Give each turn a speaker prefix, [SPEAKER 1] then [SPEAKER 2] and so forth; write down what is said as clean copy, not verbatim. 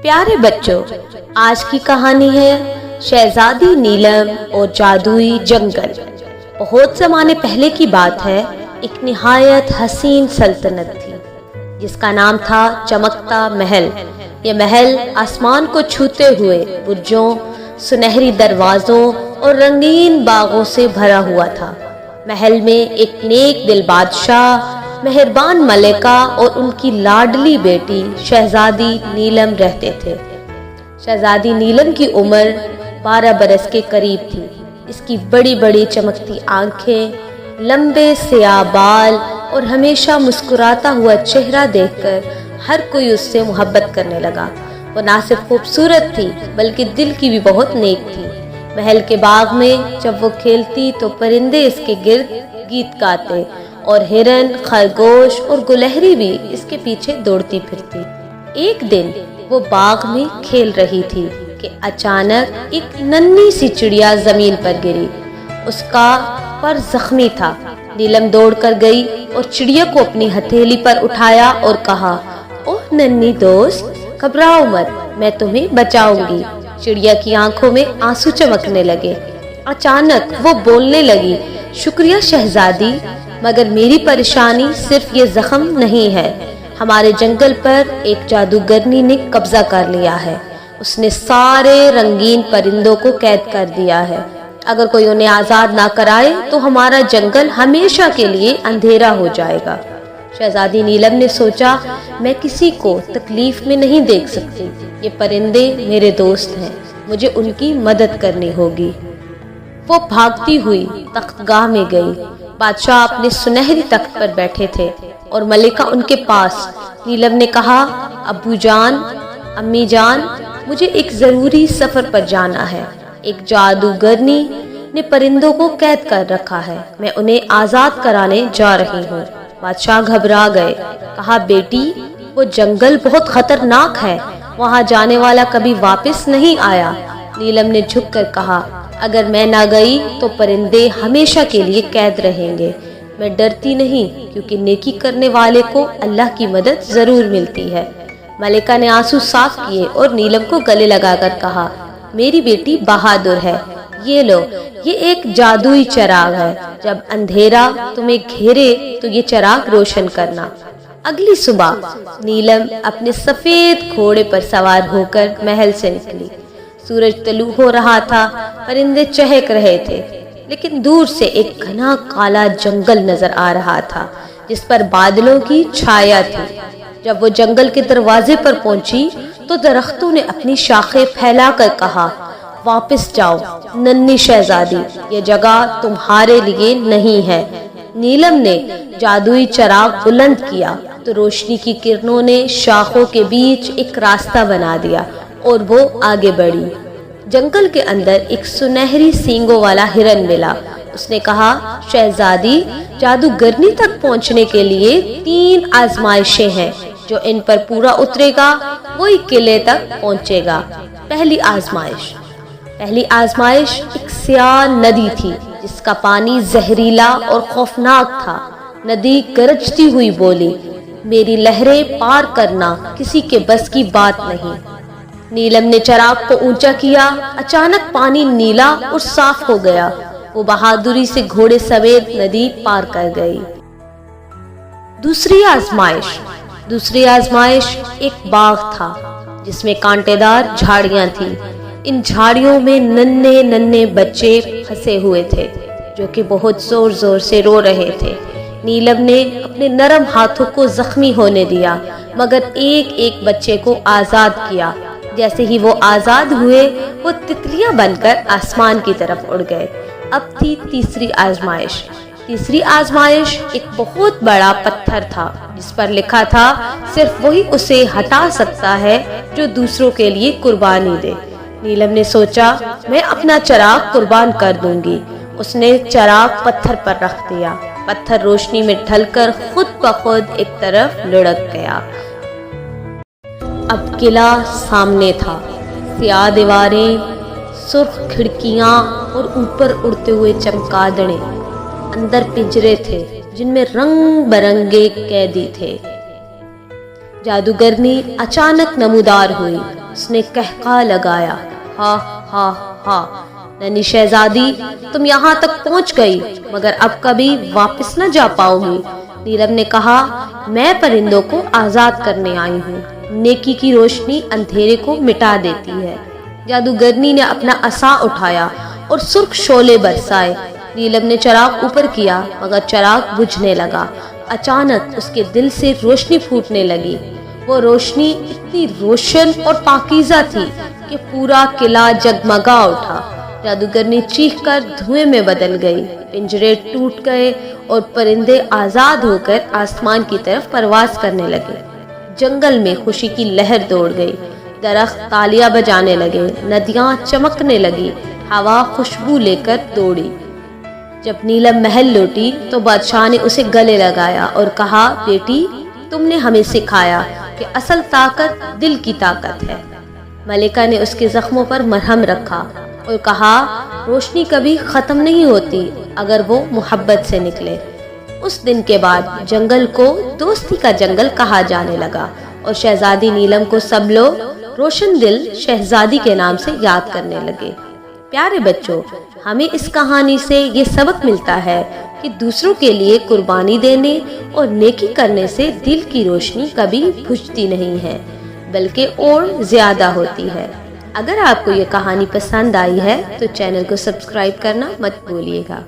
[SPEAKER 1] प्यारे बच्चों, आज की कहानी है शहजादी नीलम और जादुई जंगल। बहुत ज़माने पहले की बात है। एक निहायत हसीन सल्तनत थी जिसका नाम था चमकता महल। ये महल आसमान को छूते हुए बुर्जों, सुनहरी दरवाज़ों और रंगीन बागों से भरा हुआ था। महल में एक नेक दिल बादशाह, मेहरबान मलिका और उनकी लाडली बेटी शहजादी नीलम रहते थे। शहजादी नीलम की उम्र 12 बरस के करीब थी। इसकी बड़ी बड़ी चमकती आंखें, लंबे स्याह बाल और हमेशा मुस्कुराता हुआ चेहरा देखकर हर कोई उससे मोहब्बत करने लगा। वो ना सिर्फ खूबसूरत थी बल्कि दिल की भी बहुत नेक थी। महल के बाग में जब वो खेलती तो परिंदे इसके गिर्द गीत गाते और हिरन, खरगोश और गुलहरी भी इसके पीछे दौड़ती फिरती। एक दिन वो बाग में खेल रही थी कि अचानक एक नन्ही सी चिड़िया जमीन पर गिरी। उसका पर जख्मी था। नीलम दौड़कर गई और चिड़िया को अपनी हथेली पर उठाया और कहा, ओह नन्ही दोस्त, घबराओ मत, मैं तुम्हें बचाऊंगी। चिड़िया की आंखों में आंसू चमकने लगे। अचानक वो बोलने लगी, शुक्रिया शहजादी, मगर मेरी परेशानी सिर्फ ये जख्म नहीं है। हमारे जंगल पर एक जादूगरनी ने कब्जा कर लिया है। उसने सारे रंगीन परिंदों को कैद कर दिया है। अगर कोई उन्हें आजाद ना कराए तो हमारा जंगल हमेशा के लिए अंधेरा हो जाएगा। शहजादी नीलम ने सोचा, मैं किसी को तकलीफ में नहीं देख सकती। ये परिंदे मेरे दोस्त हैं, मुझे उनकी मदद करनी होगी। वो भागती हुई तख्तगाह में गई। बादशाह अपने सुनहरी तख्त पर बैठे थे और मलिका उनके पास। नीलम ने कहा, अब्बू जान, अम्मी जान, मुझे एक जरूरी सफर पर जाना है। एक जादूगरनी ने परिंदों को कैद कर रखा है। मैं उन्हें आजाद कराने जा रही हूँ। बादशाह घबरा गए। कहा, बेटी, वो जंगल बहुत खतरनाक है, वहाँ जाने वाला कभी वापस नहीं आया। नीलम ने झुककर कहा, अगर मैं ना गई तो परिंदे हमेशा के लिए कैद रहेंगे। मैं डरती नहीं, क्योंकि नेकी करने वाले को अल्लाह की मदद जरूर मिलती है। मलिका ने आंसू साफ किए और नीलम को गले लगाकर कहा, मेरी बेटी बहादुर है, ये लो, ये एक जादुई चिराग है। जब अंधेरा तुम्हें घेरे तो ये चिराग रोशन करना। अगली सुबह नीलम अपने सफेद घोड़े पर सवार होकर महल से निकली। सूरज तलू हो रहा था, परिंदे चहक रहे थे, लेकिन दूर से एक घना काला जंगल नजर आ रहा था जिस पर बादलों की छाया थी। जब वो जंगल के दरवाजे पर पहुंची तो दरख्तों ने अपनी शाखें फैलाकर कहा, वापस जाओ नन्ही शहजादी, ये जगह तुम्हारे लिए नहीं है। नीलम ने जादुई चिराग बुलंद किया तो रोशनी की किरणों ने शाखों के बीच एक रास्ता बना दिया और वो आगे बढ़ी। जंगल के अंदर एक सुनहरी सींगों वाला हिरन मिला। उसने कहा, शहजादी, जादूगरनी तक पहुंचने के लिए 3 आजमाइशें हैं। जो इन पर पूरा उतरेगा वही किले तक पहुंचेगा। पहली आजमाइश एक स्याह नदी थी जिसका पानी जहरीला और खौफनाक था। नदी गरजती हुई बोली, मेरी लहरें पार करना किसी के बस की बात नहीं। नीलम ने चिराग को ऊंचा किया। अचानक पानी नीला और साफ हो गया। वो बहादुरी से घोड़े समेत नदी पार कर गई। दूसरी आजमाइश एक बाग था जिसमें कांटेदार झाड़ियां थी। इन झाड़ियों में नन्हे नन्हे बच्चे फंसे हुए थे जो कि बहुत जोर जोर से रो रहे थे। नीलम ने अपने नरम हाथों को जख्मी होने दिया, मगर एक एक बच्चे को आजाद किया। जैसे ही वो आजाद हुए, वो तितलियां बनकर आसमान की तरफ उड़ गए। अब थी तीसरी आजमाइश एक बहुत बड़ा पत्थर था जिस पर लिखा था, सिर्फ वही उसे हटा सकता है जो दूसरों के लिए कुर्बानी दे। नीलम ने सोचा, मैं अपना चिराग कुर्बान कर दूंगी। उसने चिराग पत्थर पर रख दिया। पत्थर रोशनी में ढलकर खुद ब खुद एक तरफ लुढ़क गया। अब किला सामने था। स्याह दीवारें, सुर्ख खिड़कियां और ऊपर उड़ते हुए चमगादड़े। अंदर पिंजरे थे जिनमें रंग बिरंगे कैदी थे। जादूगरनी अचानक नमूदार हुई। اس نے قہقہ لگایا، ہا ہا ہا۔ ننھی شہزادی تم یہاں تک پہنچ گئی مگر اب کبھی واپس نہ جا پاؤ گی۔ نیلم نے کہا میں پرندوں کو آزاد کرنے آئی ہوں، نیکی کی روشنی اندھیرے کو مٹا دیتی ہے۔ جادوگرنی نے اپنا عصا اٹھایا اور سرخ شعلے برسائے۔ نیلم نے چراغ اوپر کیا مگر چراغ بجھنے لگا۔ اچانک اس کے دل سے روشنی پھوٹنے لگی۔ وہ روشنی اتنی روشن اور پاکیزہ تھی کہ پورا قلعہ جگمگا اٹھا۔ جادوگرنی چیخ کر دھوئیں میں بدل گئی، پنجرے ٹوٹ گئے اور پرندے آزاد ہو کر آسمان کی طرف پرواز کرنے لگے۔ جنگل میں خوشی کی لہر دوڑ گئی، درخت تالیاں بجانے لگے، ندیاں چمکنے لگی، ہوا خوشبو لے کر دوڑی۔ جب نیلم محل لوٹی تو بادشاہ نے اسے گلے لگایا اور کہا بیٹی تم نے ہمیں سکھایا کہ اصل طاقت دل کی طاقت ہے۔ ملکہ نے اس کے زخموں پر مرہم رکھا اور کہا روشنی کبھی ختم نہیں ہوتی اگر وہ محبت سے نکلے۔ اس دن کے بعد جنگل کو دوستی کا جنگل کہا جانے لگا اور شہزادی نیلم کو سب لوگ روشن دل شہزادی کے نام سے یاد کرنے لگے۔ پیارے بچوں، ہمیں اس کہانی سے یہ سبق ملتا ہے کہ دوسروں کے لیے قربانی دینے اور نیکی کرنے سے دل کی روشنی کبھی بجھتی نہیں ہے بلکہ اور زیادہ ہوتی ہے۔ اگر آپ کو یہ کہانی پسند آئی ہے تو چینل کو سبسکرائب کرنا مت بھولیے گا۔